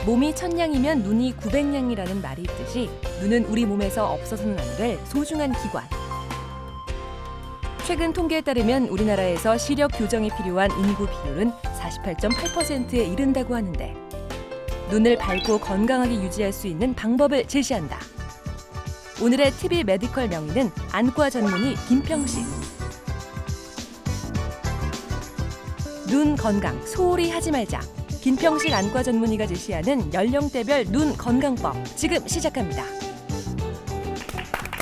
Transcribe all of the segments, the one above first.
몸이 1000냥이면 눈이 900냥이라는 말이 있듯이 눈은 우리 몸에서 없어서는 안 될 소중한 기관. 최근 통계에 따르면 우리나라에서 시력 교정이 필요한 인구 비율은 48.8%에 이른다고 하는데 눈을 밝고 건강하게 유지할 수 있는 방법을 제시한다. 오늘의 TV 메디컬 명의는 안과 전문의 김평식. 눈 건강 소홀히 하지 말자. 김평식 안과 전문의가 제시하는 연령대별 눈 건강법 지금 시작합니다.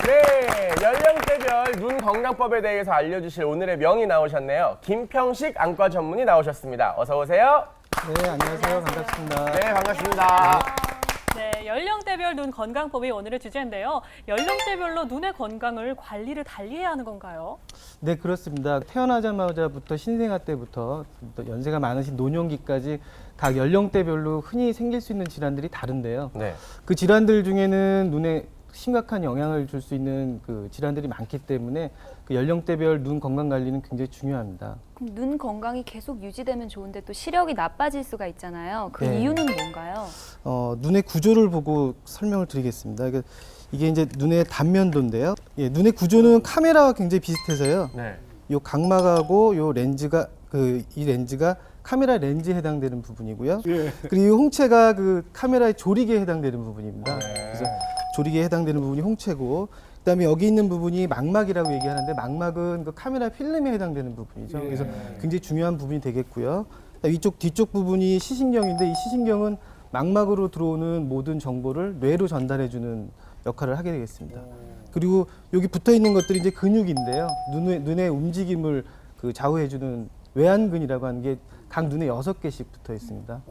네, 연령대별 눈 건강법에 대해서 알려주실 오늘의 명의 나오셨네요. 김평식 안과 전문의 나오셨습니다. 어서 오세요. 네, 안녕하세요. 반갑습니다. 네, 반갑습니다. 네, 연령대별 눈 건강법이 오늘의 주제인데요. 연령대별로 눈의 건강을 관리를 달리해야 하는 건가요? 네, 그렇습니다. 태어나자마자부터 신생아 때부터 또 연세가 많으신 노년기까지 각 연령대별로 흔히 생길 수 있는 질환들이 다른데요. 네. 그 질환들 중에는 눈에 심각한 영향을 줄 수 있는 그 질환들이 많기 때문에 그 연령대별 눈 건강 관리는 굉장히 중요합니다. 그럼 눈 건강이 계속 유지되면 좋은데 또 시력이 나빠질 수가 있잖아요. 그 네. 이유는 뭔가요? 눈의 구조를 보고 설명을 드리겠습니다. 이게 이제 눈의 단면도인데요. 예, 눈의 구조는 카메라와 굉장히 비슷해서요. 네. 요 각막하고 요 렌즈가 이 렌즈가 카메라 렌즈에 해당되는 부분이고요. 예. 그리고 이 홍채가 그 카메라의 조리개에 해당되는 부분입니다. 네. 그래서 조리개에 해당되는 부분이 홍채고, 그다음에 여기 있는 부분이 망막이라고 얘기하는데 망막은 그 카메라 필름에 해당되는 부분이죠. 그래서 굉장히 중요한 부분이 되겠고요. 그다음에 이쪽 뒤쪽 부분이 시신경인데 이 시신경은 망막으로 들어오는 모든 정보를 뇌로 전달해주는 역할을 하게 되겠습니다. 그리고 여기 붙어 있는 것들이 이제 근육인데요. 눈의 움직임을 그 좌우해주는 외안근이라고 하는 게 각 눈에 6개씩 붙어 있습니다.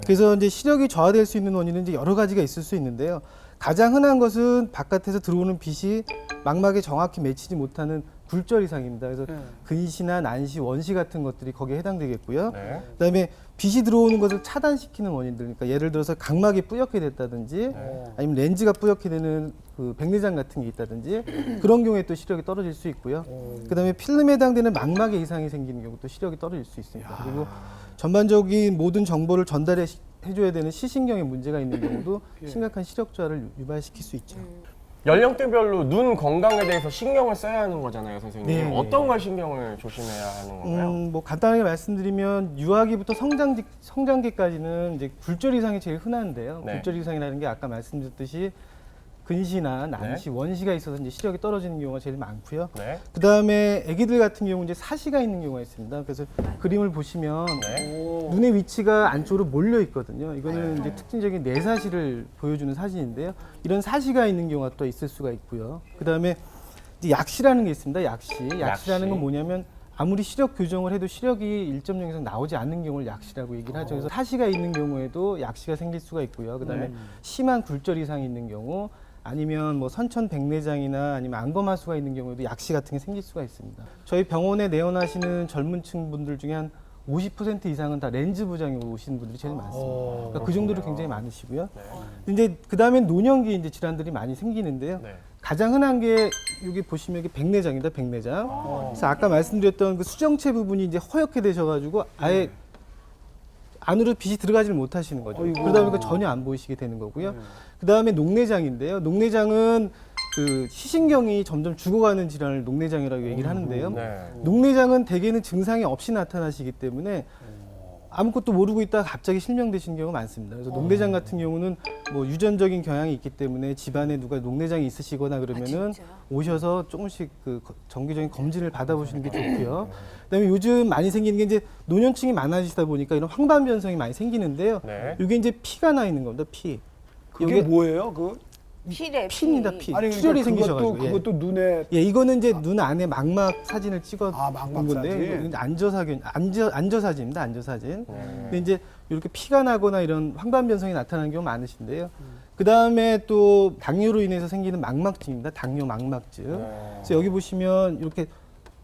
그래서 이제 시력이 저하될 수 있는 원인은 이제 여러 가지가 있을 수 있는데요. 가장 흔한 것은 바깥에서 들어오는 빛이 망막에 정확히 맺히지 못하는 굴절 이상입니다. 그래서 근시나 난시, 원시 같은 것들이 거기에 해당되겠고요. 네. 그다음에 빛이 들어오는 것을 차단시키는 원인들, 그러니까 예를 들어서 각막이 뿌옇게 됐다든지 아니면 렌즈가 뿌옇게 되는 그 백내장 같은 게 있다든지 그런 경우에 또 시력이 떨어질 수 있고요. 그다음에 필름에 해당되는 망막에 이상이 생기는 경우도 시력이 떨어질 수 있습니다. 그리고 전반적인 모든 정보를 전달해 줘야 되는 시신경에 문제가 있는 경우도 심각한 시력 저하를 유발시킬 수 있죠. 연령대별로 눈 건강에 대해서 신경을 써야 하는 거잖아요, 선생님. 네. 어떤 걸 신경을 조심해야 하는 건가요? 뭐 간단하게 말씀드리면 유아기부터 성장기까지는 이제 굴절 이상이 제일 흔한데요. 네. 굴절 이상이라는 게 아까 말씀드렸듯이 근시나 난시, 원시가 있어서 이제 시력이 떨어지는 경우가 제일 많고요. 네. 그 다음에 아기들 같은 경우 이제 사시가 있는 경우가 있습니다. 그래서 그림을 보시면 네. 눈의 위치가 안쪽으로 몰려 있거든요. 이거는 이제 특징적인 내사시를 보여주는 사진인데요. 이런 사시가 있는 경우가 또 있을 수가 있고요. 그 다음에 이제 약시라는 게 있습니다. 약시라는 건 뭐냐면 아무리 시력 교정을 해도 시력이 1.0 이상 나오지 않는 경우를 약시라고 얘기를 하죠. 그래서 사시가 있는 경우에도 약시가 생길 수가 있고요. 그 다음에 심한 굴절 이상이 있는 경우, 아니면 뭐 선천 백내장이나 아니면 안검하수가 있는 경우에도 약시 같은 게 생길 수가 있습니다. 저희 병원에 내원하시는 젊은층 분들 중에 한 50% 이상은 다 렌즈 부장에 오시는 분들이 제일 많습니다. 그러니까 그 정도로 굉장히 많으시고요. 이제 그 다음에 노년기 이제 질환들이 많이 생기는데요. 네. 가장 흔한 게 여기 보시면 이게 백내장입니다. 백내장. 그래서 아까 말씀드렸던 그 수정체 부분이 이제 허옇게 되셔가지고 아예 안으로 빛이 들어가지를 못하시는 거죠. 그러다 보니까 전혀 안 보이시게 되는 거고요. 그 다음에 녹내장인데요. 녹내장은 그 시신경이 점점 죽어가는 질환을 녹내장이라고 얘기를 하는데요. 네. 녹내장은 대개는 증상이 없이 나타나시기 때문에 아무것도 모르고 있다가 갑자기 실명되시는 경우가 많습니다. 그래서 녹내장 같은 경우는 뭐 유전적인 경향이 있기 때문에 집안에 누가 녹내장이 있으시거나 그러면은 오셔서 조금씩 그 정기적인 검진을 받아보시는 게 좋고요. 그다음에 요즘 많이 생기는 게 이제 노년층이 많아지다 보니까 이런 황반 변성이 많이 생기는데요. 네. 이게 이제 피가 나 있는 겁니다. 피. 그게 뭐예요? 피입니다. 피. 아니 출혈이 그러니까 생기셔가지고. 그것도 눈에 예, 이거는 이제 눈 안에 망막 사진을 찍어 망막 본 건데 사진. 이건 안저 사진입니다. 안저 사진. 근데 이제 이렇게 피가 나거나 이런 황반 변성이 나타나는 경우 많으신데요. 그 다음에 또 당뇨로 인해서 생기는 망막증입니다. 당뇨 망막증. 그래서 여기 보시면 이렇게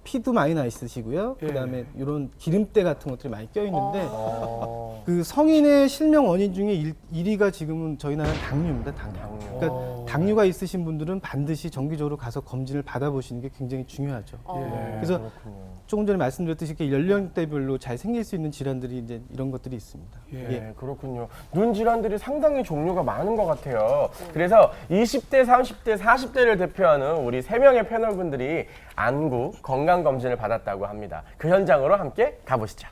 피도 많이 나 있으시고요. 예. 그다음에 이런 기름때 같은 것들이 많이 껴 있는데 그 성인의 실명 원인 중에 1위가 지금은 저희 나라는 당뇨입니다. 당뇨. 그러니까 당뇨가 있으신 분들은 반드시 정기적으로 가서 검진을 받아보시는 게 굉장히 중요하죠. 그래서 그렇군요. 조금 전에 말씀드렸듯이 이렇게 연령대별로 잘 생길 수 있는 질환들이 이제 이런 것들이 있습니다. 예, 그렇군요. 눈 질환들이 상당히 종류가 많은 것 같아요. 그래서 20대, 30대, 40대를 대표하는 우리 3명의 패널분들이 안구 건강검진을 받았다고 합니다. 그 현장으로 함께 가보시죠.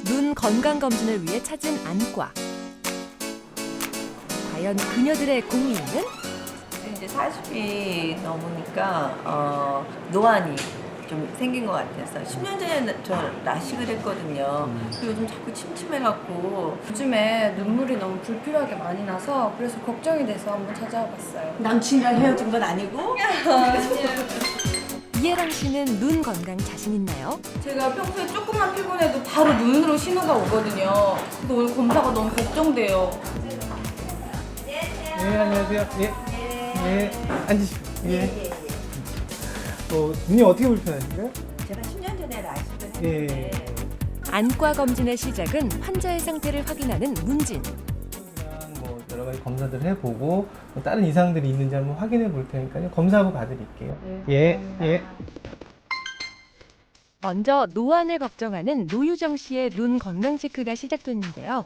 눈 건강 검진을 위해 찾은 안과. 과연 그녀들의 고민은? 이제 40이 넘으니까 노안이 좀 생긴 것 같아서 10년 전에 저 라식을 했거든요. 그리고 요즘 자꾸 침침해갖고 요즘에 눈물이 너무 불필요하게 많이 나서 그래서 걱정이 돼서 한번 찾아봤어요. 남친이랑 헤어진 건 아니고 이혜랑 씨는 눈 건강 자신 있나요? 제가 평소에 조금만 피곤해도 바로 눈으로 신호가 오거든요. 근데 오늘 검사가 너무 걱정돼요. 네, 안녕하세요. 예. 예. 앉으시고. 예. 눈이 어떻게 불편하신가요? 제가 10년 전에 라식을 예. 했는데 안과 검진의 시작은 환자의 상태를 확인하는 문진. 뭐 여러 가지 검사들을 해보고 뭐 다른 이상들이 있는지 한번 확인해 볼 테니까요. 검사하고 봐드릴게요. 예. 예. 먼저 노안을 걱정하는 노유정 씨의 눈 건강 체크가 시작됐는데요.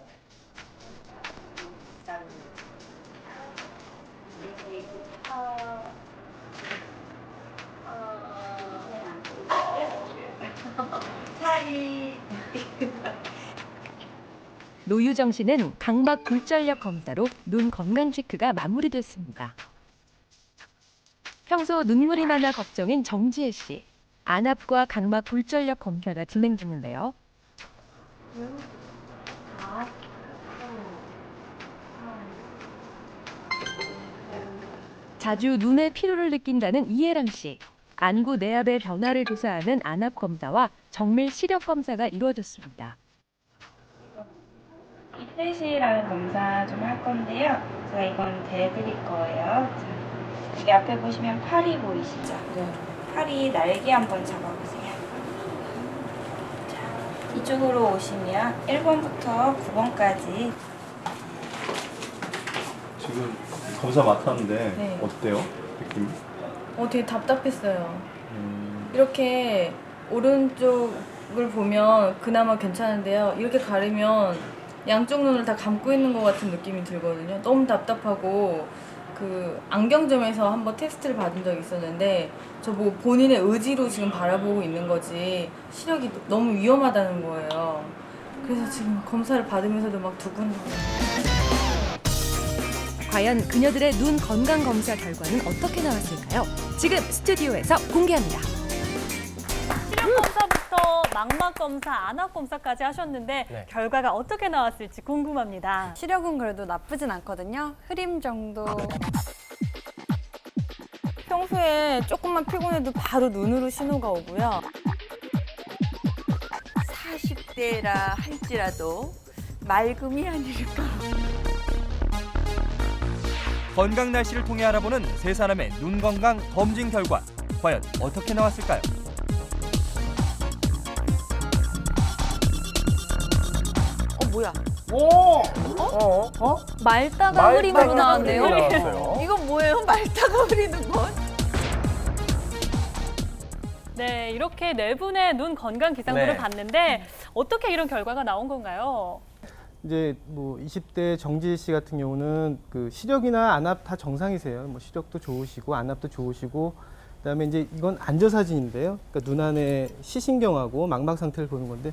노유정 씨는 각막 굴절력 검사로 눈 건강 체크가 마무리됐습니다. 평소 눈물이 많아 걱정인 정지혜 씨. 안압과 각막 굴절력 검사가 진행 중인데요. 자주 눈의 피로를 느낀다는 이혜랑 씨. 안구 내압의 변화를 조사하는 안압 검사와 정밀 시력 검사가 이루어졌습니다. 이틀시라는 검사 좀 할 건데요. 제가 이건 대드릴 거예요. 자, 여기 앞에 보시면 팔이 보이시죠? 팔이 날개 한번 잡아보세요. 자, 이쪽으로 오시면 1번부터 9번까지 지금 검사 맡았는데 네. 어때요? 느낌이? 되게 답답했어요. 이렇게 오른쪽을 보면 그나마 괜찮은데요. 이렇게 가리면 양쪽 눈을 다 감고 있는 것 같은 느낌이 들거든요. 너무 답답하고 그 안경점에서 한번 테스트를 받은 적이 있었는데 저보고 본인의 의지로 지금 바라보고 있는 거지 시력이 너무 위험하다는 거예요. 그래서 지금 검사를 받으면서도 막 두근두근. 과연 그녀들의 눈 건강 검사 결과는 어떻게 나왔을까요? 지금 스튜디오에서 공개합니다. 시력 검사부터 망막 검사, 안압 검사까지 하셨는데 네. 결과가 어떻게 나왔을지 궁금합니다. 시력은 그래도 나쁘진 않거든요. 흐림 정도. 평소에 조금만 피곤해도 바로 눈으로 신호가 오고요. 40대라 할지라도 맑음이 아닐까. 건강 날씨를 통해 알아보는 세 사람의 눈 건강 검진 결과 과연 어떻게 나왔을까요? 뭐야? 말다가 흐림으로 나왔네요. 이건 뭐예요? 말다가 흐리는 건? 네, 이렇게 네 분의 눈 건강 기상도를 네. 봤는데 어떻게 이런 결과가 나온 건가요? 이제 뭐 20대 정지혜 씨 같은 경우는 그 시력이나 안압 다 정상이세요. 뭐 시력도 좋으시고 안압도 좋으시고 그다음에 이제 이건 안저 사진인데요. 그러니까 눈 안에 시신경하고 망막 상태를 보는 건데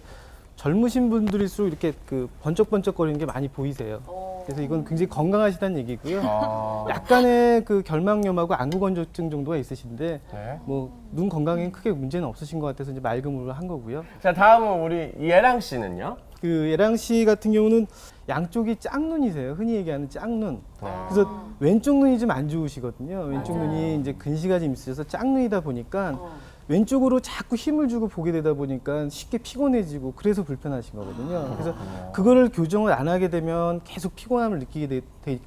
젊으신 분들일수록 이렇게 그 번쩍번쩍거리는 게 많이 보이세요. 그래서 이건 굉장히 건강하시다는 얘기고요. 약간의 그 결막염하고 안구 건조증 정도가 있으신데 네. 뭐 눈 건강에는 크게 문제는 없으신 것 같아서 이제 맑음으로 한 거고요. 자, 다음은 우리 예랑 씨는요? 그 예랑 씨 같은 경우는 양쪽이 짝눈이세요. 흔히 얘기하는 짝눈. 그래서 왼쪽 눈이 좀 안 좋으시거든요. 왼쪽 눈이 이제 근시가 좀 있으셔서 짝눈이다 보니까 왼쪽으로 자꾸 힘을 주고 보게 되다 보니까 쉽게 피곤해지고 그래서 불편하신 거거든요. 그래서 그거를 교정을 안 하게 되면 계속 피곤함을 느끼게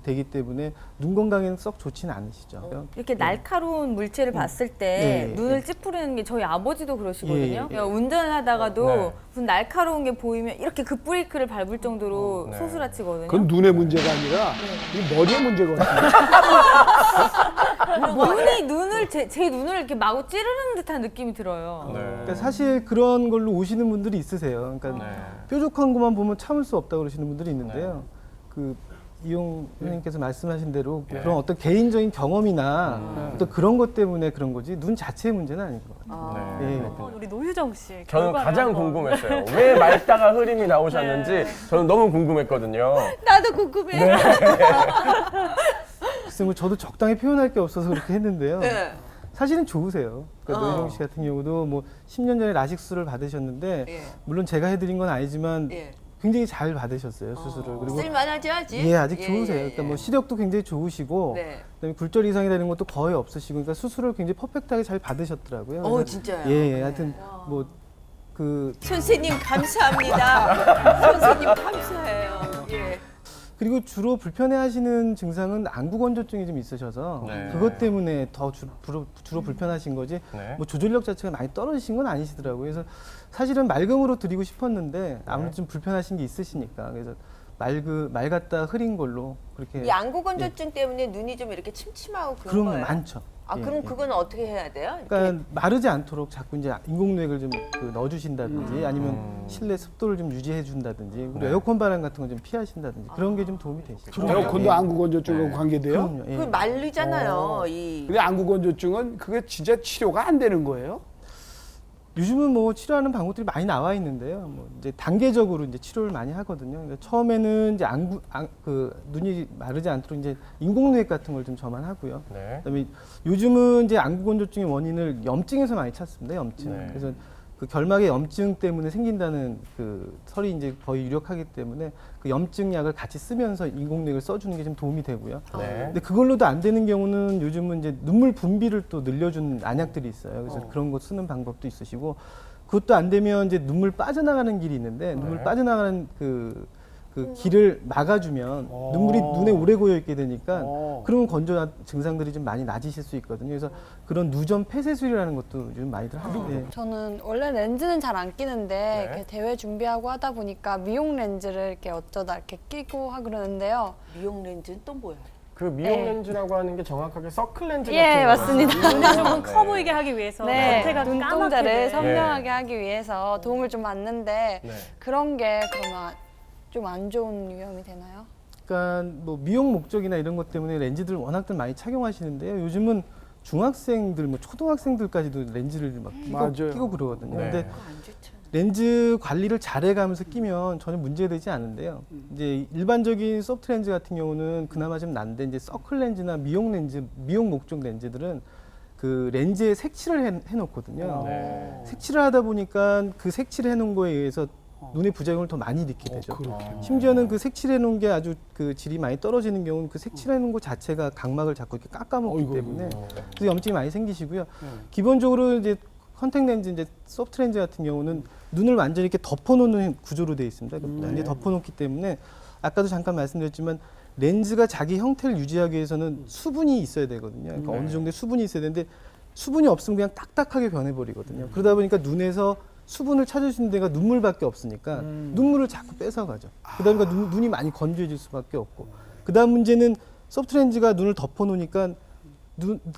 되기 때문에 눈 건강에는 썩 좋지는 않으시죠. 이렇게 날카로운 물체를 봤을 때 네. 눈을 찌푸리는 게 저희 아버지도 그러시거든요. 예. 운전을 하다가도 네. 무슨 날카로운 게 보이면 이렇게 급브레이크를 밟을 정도로 네. 소스라치거든요. 그건 눈의 문제가 아니라 이 머리의 문제거든요. 눈을 제 눈을 이렇게 마구 찌르는 듯한 느낌이 들어요. 그러니까 사실 그런 걸로 오시는 분들이 있으세요. 그러니까 뾰족한 것만 보면 참을 수 없다고 그러시는 분들이 있는데요. 그 이용 선생님께서 말씀하신 대로 그런 어떤 개인적인 경험이나 어떤 그런 것 때문에 그런 거지 눈 자체의 문제는 아닌 것 같아요. 네. 우리 노유정 씨. 저는 결과를 가장 한번. 궁금했어요. 왜 맑다가 흐림이 나오셨는지 저는 너무 궁금했거든요. 나도 궁금해. 글쎄 뭐 저도 적당히 표현할 게 없어서 그렇게 했는데요. 네. 사실은 좋으세요. 그러니까 노유정 씨 같은 경우도 뭐 10년 전에 라식 수술을 받으셨는데 물론 제가 해드린 건 아니지만 굉장히 잘 받으셨어요 수술을. 그리고 쓸만하지 아직? 예, 아직 좋으세요. 그러니까 뭐 시력도 굉장히 좋으시고, 그다음에 굴절 이상이 되는 것도 거의 없으시고, 그러니까 수술을 굉장히 퍼펙트하게 잘 받으셨더라고요. 그래서 진짜요? 예, 하여튼 뭐 그 선생님 감사합니다. 선생님 감사해요. 예. 그리고 주로 불편해하시는 증상은 안구 건조증이 좀 있으셔서 그것 때문에 더 주로 불편하신 거지. 뭐 조절력 자체가 많이 떨어지신 건 아니시더라고요. 그래서 사실은 맑음으로 드리고 싶었는데 아무래도 좀 불편하신 게 있으시니까 그래서 맑았다 흐린 걸로 그렇게. 이 안구 건조증 때문에 눈이 좀 이렇게 침침하고 그런 그런 거 거예요? 많죠. 그럼 그건 어떻게 해야 돼요? 그러니까 마르지 않도록 자꾸 이제 인공누액을 좀 넣어주신다든지 아니면 실내 습도를 좀 유지해 준다든지 그리고 에어컨 바람 같은 거 좀 피하신다든지 그런 게 좀 도움이 되시죠. 에어컨도 안구 건조증하고 관계돼요? 그럼요. 그 마르잖아요. 근데 안구 건조증은 그게 진짜 치료가 안 되는 거예요? 요즘은 뭐 치료하는 방법들이 많이 나와 있는데요. 뭐 이제 단계적으로 이제 치료를 많이 하거든요. 그러니까 처음에는 이제 눈이 마르지 않도록 이제 인공누액 같은 걸 좀 저만하고요. 그다음에 요즘은 이제 안구 건조증의 원인을 염증에서 많이 찾습니다. 염증. 그래서 그 결막의 염증 때문에 생긴다는 그 설이 이제 거의 유력하기 때문에 그 염증 약을 같이 쓰면서 인공누액을 써주는 게 좀 도움이 되고요. 근데 그걸로도 안 되는 경우는 요즘은 이제 눈물 분비를 또 늘려주는 안약들이 있어요. 그래서 그런 거 쓰는 방법도 있으시고 그것도 안 되면 이제 눈물 빠져나가는 길이 있는데 눈물 빠져나가는 그 길을 막아주면 눈물이 눈에 오래 고여 있게 되니까 그런 건조 증상들이 좀 많이 낮으실 수 있거든요. 그래서 그런 누전 폐쇄술이라는 것도 요즘 많이들 하는데 저는 원래 렌즈는 잘 안 끼는데 이렇게 대회 준비하고 하다 보니까 미용 렌즈를 이렇게 어쩌다 이렇게 끼고 하고 그러는데요. 미용 렌즈는 또 뭐예요? 그 미용 렌즈라고 하는 게 정확하게 서클 렌즈 같은 예, 거. 맞습니다. 눈이 조금 커 보이게 하기 위해서 겉에가 눈동자를 까맣게 선명하게 하기 위해서 도움을 좀 받는데 그런 게 그러면 좀 안 좋은 위험이 되나요? 그러니까 뭐 미용 목적이나 이런 것 때문에 렌즈들 워낙들 많이 착용하시는데요. 요즘은 중학생들, 뭐 초등학생들까지도 렌즈를 막 끼고 그러거든요. 근데 렌즈 관리를 잘해가면서 끼면 전혀 문제되지 않은데요. 이제 일반적인 소프트 렌즈 같은 경우는 그나마 좀 난데 이제 서클 렌즈나 미용 렌즈, 미용 목적 렌즈들은 그 렌즈에 색칠을 해놓거든요. 색칠을 하다 보니까 그 색칠을 해놓은 거에 의해서 눈의 부작용을 더 많이 느끼게 되죠. 심지어는 그 색칠해 놓은 게 아주 그 질이 많이 떨어지는 경우는 그 색칠해 놓은 것 자체가 각막을 자꾸 이렇게 깎아먹기 때문에 그래서 염증이 많이 생기시고요. 기본적으로 이제 컨택 렌즈, 이제 소프트 렌즈 같은 경우는 눈을 완전히 이렇게 덮어놓는 구조로 되어 있습니다. 완전히 덮어놓기 때문에 아까도 잠깐 말씀드렸지만 렌즈가 자기 형태를 유지하기 위해서는 수분이 있어야 되거든요. 그러니까 어느 정도의 수분이 있어야 되는데 수분이 없으면 그냥 딱딱하게 변해버리거든요. 그러다 보니까 눈에서 수분을 찾으시는 데가 눈물밖에 없으니까 눈물을 자꾸 뺏어가죠. 그러다 보니까 눈이 많이 건조해질 수밖에 없고. 그다음 문제는 소프트 렌즈가 눈을 덮어놓으니까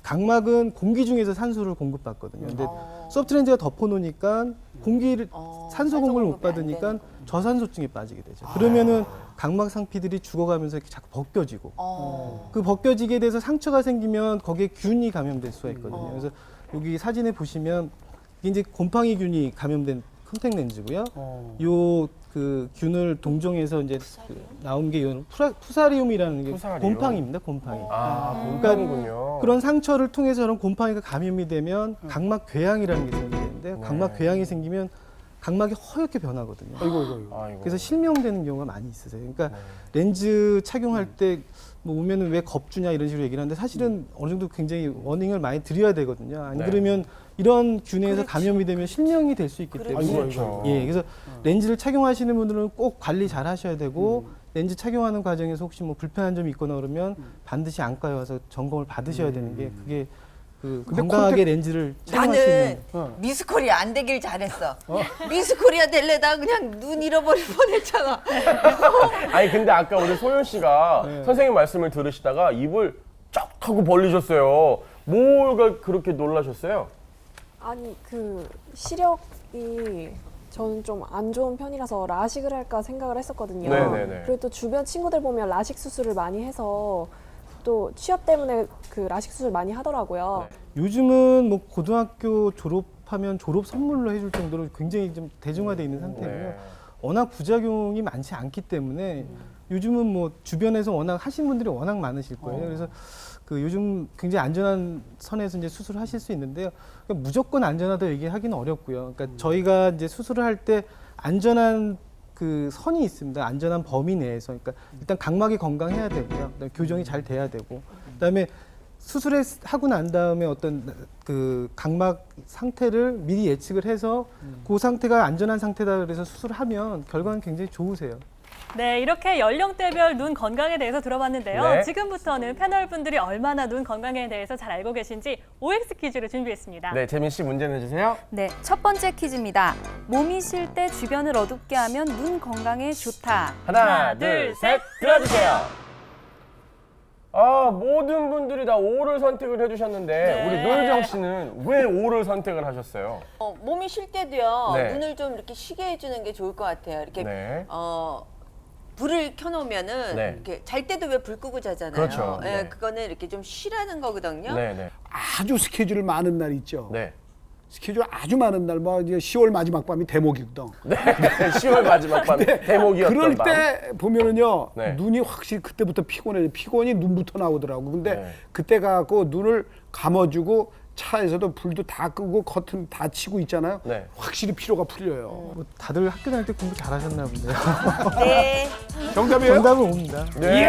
각막은 공기 중에서 산소를 공급받거든요. 근데 소프트 렌즈가 덮어놓으니까 공기를 산소 공급을 못 받으니까 저산소증에 빠지게 되죠. 그러면은 각막 상피들이 죽어가면서 이렇게 자꾸 벗겨지고 그 벗겨지게 돼서 상처가 생기면 거기에 균이 감염될 수가 있거든요. 그래서 여기 사진에 보시면 이게 이제 곰팡이균이 감염된 컨택 렌즈고요. 요 그 균을 동종해서 이제 나온 게 푸사리움이라는 게 곰팡이입니다. 곰팡이. 곰팡이군요. 그런 상처를 통해서 그런 곰팡이가 감염이 되면 각막 궤양이라는 게 생기는데 각막 궤양이 생기면 각막이 허옇게 변하거든요. 그래서 실명되는 경우가 많이 있으세요. 그러니까 렌즈 착용할 때 뭐 오면은 왜 겁주냐 이런 식으로 얘기를 하는데 사실은 어느 정도 굉장히 워닝을 많이 드려야 되거든요. 안 그러면 이런 균에서 감염이 되면 실명이 될 수 있기 때문에 예, 그래서 렌즈를 착용하시는 분들은 꼭 관리 잘 하셔야 되고 렌즈 착용하는 과정에서 혹시 뭐 불편한 점이 있거나 그러면 반드시 안과에 와서 점검을 받으셔야 되는 게 그게 그 건강하게 렌즈를 착용할 수 있는. 미스코리아 안 되길 잘했어. 미스코리아 될래다 그냥 눈 잃어버릴 뻔했잖아. 아니 근데 아까 우리 소연 씨가 선생님 말씀을 들으시다가 입을 쩍 하고 벌리셨어요. 뭐가 그렇게 놀라셨어요? 아니 그 시력이 저는 좀 안 좋은 편이라서 라식을 할까 생각을 했었거든요. 네네네. 그리고 또 주변 친구들 보면 라식 수술을 많이 해서 또 취업 때문에 그 라식 수술 많이 하더라고요. 요즘은 뭐 고등학교 졸업하면 졸업 선물로 해줄 정도로 굉장히 좀 대중화되어 있는 상태고요. 네. 워낙 부작용이 많지 않기 때문에 요즘은 뭐 주변에서 워낙 하신 분들이 워낙 많으실 거예요. 그래서 그 요즘 굉장히 안전한 선에서 이제 수술을 하실 수 있는데요. 그러니까 무조건 안전하다 얘기하기는 어렵고요. 그러니까 저희가 이제 수술을 할 때 안전한 그 선이 있습니다. 안전한 범위 내에서. 그러니까 일단 각막이 건강해야 되고요. 그다음에 교정이 잘 돼야 되고. 그다음에 수술을 하고 난 다음에 어떤 그 각막 상태를 미리 예측을 해서 그 상태가 안전한 상태다 그래서 수술을 하면 결과는 굉장히 좋으세요. 네, 이렇게 연령대별 눈 건강에 대해서 들어봤는데요. 네. 지금부터는 패널분들이 얼마나 눈 건강에 대해서 잘 알고 계신지 OX 퀴즈를 준비했습니다. 네, 재민 씨 문제 내주세요. 네, 첫 번째 퀴즈입니다. 몸이 쉴 때 주변을 어둡게 하면 눈 건강에 좋다. 하나, 둘, 셋, 들어주세요. 모든 분들이 다 O를 선택을 해주셨는데 네. 우리 노유정 씨는 왜 O를 선택을 하셨어요? 몸이 쉴 때도요. 네. 눈을 좀 이렇게 쉬게 해주는 게 좋을 것 같아요. 이렇게 네. 불을 켜놓으면은 네. 이렇게 잘 때도 왜 불 끄고 자잖아요. 그렇죠. 예, 네. 그거는 이렇게 좀 쉬라는 거거든요. 네. 아주 스케줄 많은 날 있죠. 네. 스케줄 아주 많은 날, 뭐 이제 10월 마지막 밤이 대목이거든. 네. 10월 마지막 밤 대목이었던 그럴 밤. 때 보면은요, 네. 눈이 확실히 그때부터 피곤해요. 피곤이 눈부터 나오더라고. 근데 네. 그때 가고 눈을 감아주고 차에서도 불도 다 끄고 커튼 다 치고 있잖아요. 네. 확실히 피로가 풀려요. 뭐 다들 학교 다닐 때 공부 잘하셨나 본데요. 네. 정답이에요? 정답은 옵니다. 네.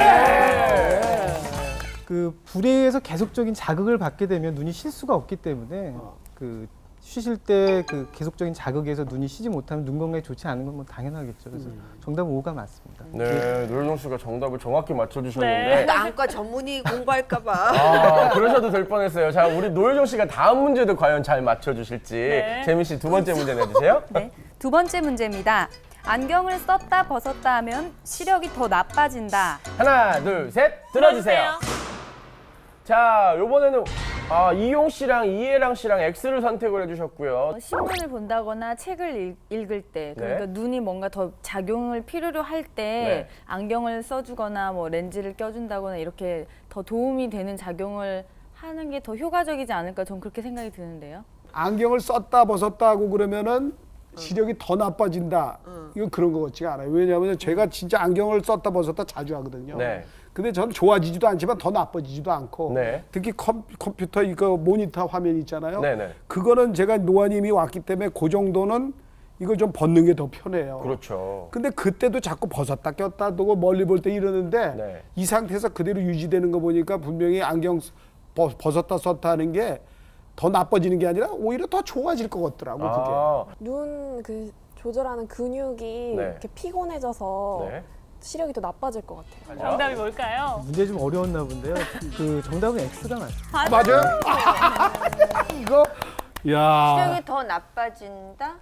그 불에 의해서 계속적인 자극을 받게 되면 눈이 쉴 수가 없기 때문에 그 쉬실 때 그 계속적인 자극에서 눈이 쉬지 못하면 눈 건강에 좋지 않은 건 뭐 당연하겠죠. 그래서 정답은 5가 맞습니다. 네, 노유정 씨가 정답을 정확히 맞춰주셨는데 또 안과 전문의 공부할까봐. 그러셔도 될 뻔했어요. 자, 우리 노유정 씨가 다음 문제도 과연 잘 맞춰주실지 네. 재민 씨 두 번째 문제 내주세요. 네, 두 번째 문제입니다. 안경을 썼다 벗었다 하면 시력이 더 나빠진다. 하나, 둘, 셋, 들어주세요. 자, 요번에는 이용 씨랑 이혜랑 씨랑 X를 선택을 해주셨고요. 신문을 본다거나 책을 읽을 때, 그러니까 네. 눈이 뭔가 더 작용을 필요로 할 때 네. 안경을 써주거나 뭐 렌즈를 껴준다거나 이렇게 더 도움이 되는 작용을 하는 게 더 효과적이지 않을까 전 그렇게 생각이 드는데요. 안경을 썼다 벗었다 하고 그러면은 시력이 더 나빠진다. 이건 그런 것 같지가 않아요. 왜냐하면 제가 진짜 안경을 썼다 벗었다 자주 하거든요. 네. 근데 저는 좋아지지도 않지만 더 나빠지지도 않고 네. 특히 컴퓨터 이거 모니터 화면 있잖아요. 네네. 그거는 제가 노안임이 왔기 때문에 그 정도는 이거 좀 벗는 게 더 편해요. 그렇죠. 근데 그때도 자꾸 벗었다 꼈다 두고 멀리 볼 때 이러는데 네. 이 상태에서 그대로 유지되는 거 보니까 분명히 안경 벗었다 썼다 하는 게 더 나빠지는 게 아니라 오히려 더 좋아질 것 같더라고. 그게. 눈 그 조절하는 근육이 네. 이렇게 피곤해져서 네. 시력이 더 나빠질 것 같아요. 정답이 뭘까요? 문제 좀 어려웠나 본데요. 그 정답은 X가 맞습니다. 맞아요? 이거 야. 시력이 더 나빠진다?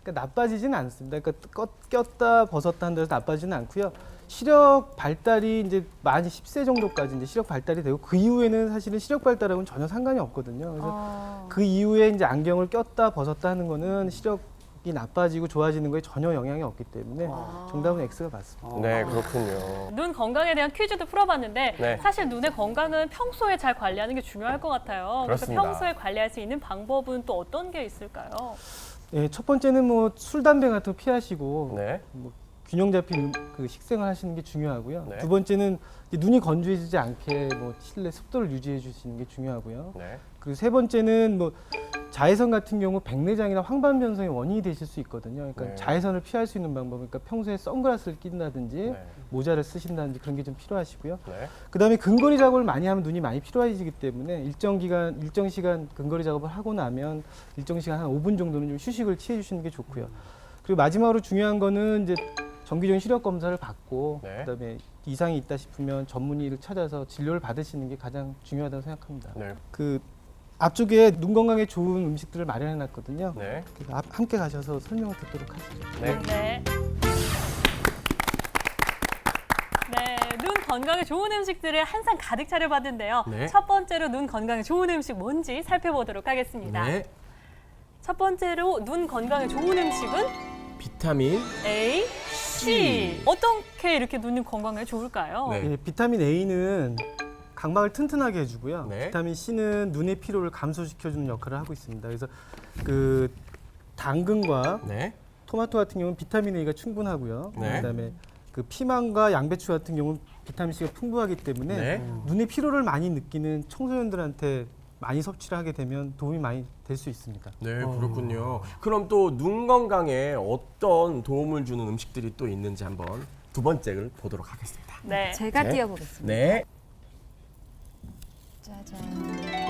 그러니까 나빠지지는 않습니다. 그러니까 꼈다 벗었다 한다고 해서 나빠지는 않고요. 시력 발달이 이제 만 10세 정도까지 이제 시력 발달이 되고 그 이후에는 사실은 시력 발달하고는 전혀 상관이 없거든요. 그래서 그 이후에 이제 안경을 꼈다 벗었다 하는 거는 시력이 나빠지고 좋아지는 거에 전혀 영향이 없기 때문에 정답은 X가 맞습니다. 네, 그렇군요. 눈 건강에 대한 퀴즈도 풀어봤는데 네. 사실 눈의 건강은 평소에 잘 관리하는 게 중요할 것 같아요. 그래서 그렇습니다. 평소에 관리할 수 있는 방법은 또 어떤 게 있을까요? 예, 첫 번째는 뭐 술, 담배 같은 거 피하시고 네. 뭐 균형 잡힌 그 식생을 하시는 게 중요하고요. 네. 두 번째는 이제 눈이 건조해지지 않게 뭐 실내 습도를 유지해 주시는 게 중요하고요. 네. 그리고 세 번째는 뭐 자외선 같은 경우 백내장이나 황반변성의 원인이 되실 수 있거든요. 그러니까 네. 자외선을 피할 수 있는 방법, 그러니까 평소에 선글라스를 낀다든지 네. 모자를 쓰신다든지 그런 게 좀 필요하시고요. 네. 그다음에 근거리 작업을 많이 하면 눈이 많이 피로해지기 때문에 일정 시간 근거리 작업을 하고 나면 일정 시간 한 5분 정도는 좀 휴식을 취해 주시는 게 좋고요. 그리고 마지막으로 중요한 거는 이제 정기적인 시력 검사를 받고 네. 그다음에 이상이 있다 싶으면 전문의를 찾아서 진료를 받으시는 게 가장 중요하다고 생각합니다. 네. 그 앞쪽에 눈 건강에 좋은 음식들을 마련해 놨거든요. 네. 그래서 함께 가셔서 설명을 듣도록 하시죠. 네. 네. 네, 눈 건강에 좋은 음식들을 한 상 가득 차려봤는데요. 네. 첫 번째로 눈 건강에 좋은 음식 뭔지 살펴보도록 하겠습니다. 네. 첫 번째로 눈 건강에 좋은 음식은 비타민 A, C. 어떻게 이렇게 눈 건강에 좋을까요? 네. 예, 비타민 A는 각막을 튼튼하게 해주고요. 네. 비타민 C는 눈의 피로를 감소시켜주는 역할을 하고 있습니다. 그래서 그 당근과 네. 토마토 같은 경우는 비타민 A가 충분하고요. 네. 그다음에 그 피망과 양배추 같은 경우는 비타민 C가 풍부하기 때문에 네. 눈의 피로를 많이 느끼는 청소년들한테 많이 섭취를 하게 되면 도움이 많이 될 수 있습니다. 네, 그렇군요. 그럼 또 눈 건강에 어떤 도움을 주는 음식들이 또 있는지 한번 두 번째를 보도록 하겠습니다. 네. 제가 네. 띄워보겠습니다. 네. 짜잔.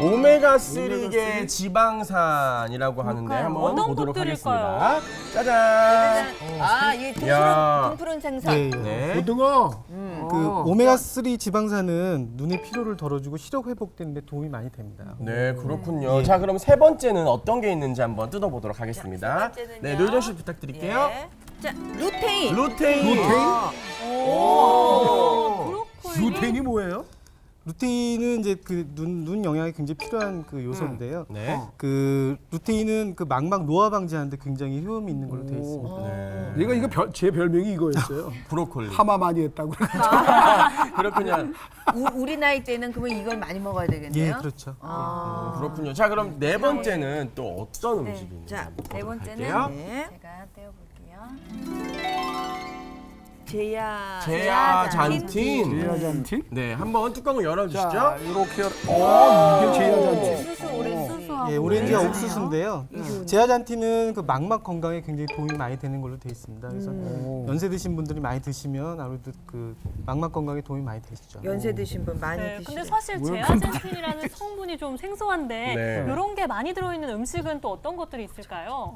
오메가3계 지방산이라고 하는데 뭘까요? 한번 어떤 보도록 것들일까요? 하겠습니다. 짜잔! 아, 이 야. 등푸른 생선. 네, 네. 고등어. 그 오메가3 지방산은 눈의 피로를 덜어주고 시력 회복되는 데 도움이 많이 됩니다. 네, 그렇군요. 자, 그럼 세 번째는 어떤 게 있는지 한번 뜯어보도록 하겠습니다. 세 번째는요? 네, 노희정 씨 부탁드릴게요. 예. 자, 루테인. 루테인. 루테인이 뭐예요? 루테인은 이제 그 눈 영양에 굉장히 필요한 그 요소인데요. 네. 그 루테인은 그 망막 노화 방지하는데 굉장히 효험이 있는 걸로 되어 있습니다. 네. 이거 제 별명이 이거였어요. 브로콜리. 하마 많이 했다고. 그렇군요. 우리 나이 때는 그러면 이걸 많이 먹어야 되겠네요. 예, 그렇죠. 그렇군요. 자, 그럼 네 번째는 또 어떤 네. 음식이 있는지 자, 한번 네 보도록 번째는 할게요. 네. 제가 떼어볼게요. 제아잔틴. 제아잔틴? 네, 한번 뚜껑을 열어주시죠. 자, 이렇게 이게 제아잔틴. 수수 오렌수수하고 예, 오렌지와 옥수수인데요. 제아잔틴은 그 망막 건강에 굉장히 도움이 많이 되는 걸로 되어 있습니다. 그래서 연세 드신 분들이 많이 드시면 아무래도 그 망막 건강에 도움이 많이 되시죠. 연세 드신 분 많이 네, 드시죠. 근데 사실 제아젠틴이라는 성분이 좀 생소한데 네. 이런 게 많이 들어있는 음식은 또 어떤 것들이 있을까요?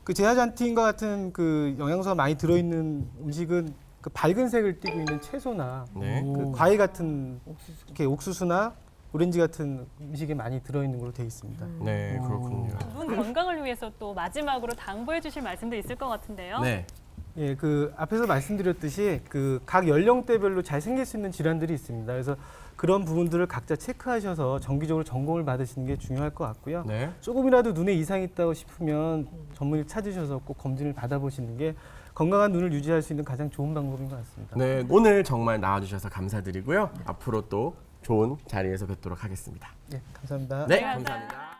그 제아잔틴과 같은 그 영양소가 많이 들어있는 음식은 그 밝은 색을 띠고 있는 채소나 네. 그 과일 같은 이렇게 옥수수나 오렌지 같은 음식에 많이 들어있는 걸로 되어 있습니다. 네, 그렇군요. 눈 건강을 위해서 또 마지막으로 당부해 주실 말씀도 있을 것 같은데요. 네. 예, 그 앞에서 말씀드렸듯이 그 각 연령대별로 잘 생길 수 있는 질환들이 있습니다. 그래서 그런 부분들을 각자 체크하셔서 정기적으로 점검을 받으시는 게 중요할 것 같고요. 네. 조금이라도 눈에 이상이 있다고 싶으면 전문의 찾으셔서 꼭 검진을 받아보시는 게 건강한 눈을 유지할 수 있는 가장 좋은 방법인 것 같습니다. 네, 오늘 정말 나와주셔서 감사드리고요. 앞으로 또 좋은 자리에서 뵙도록 하겠습니다. 네, 감사합니다. 네, 감사합니다.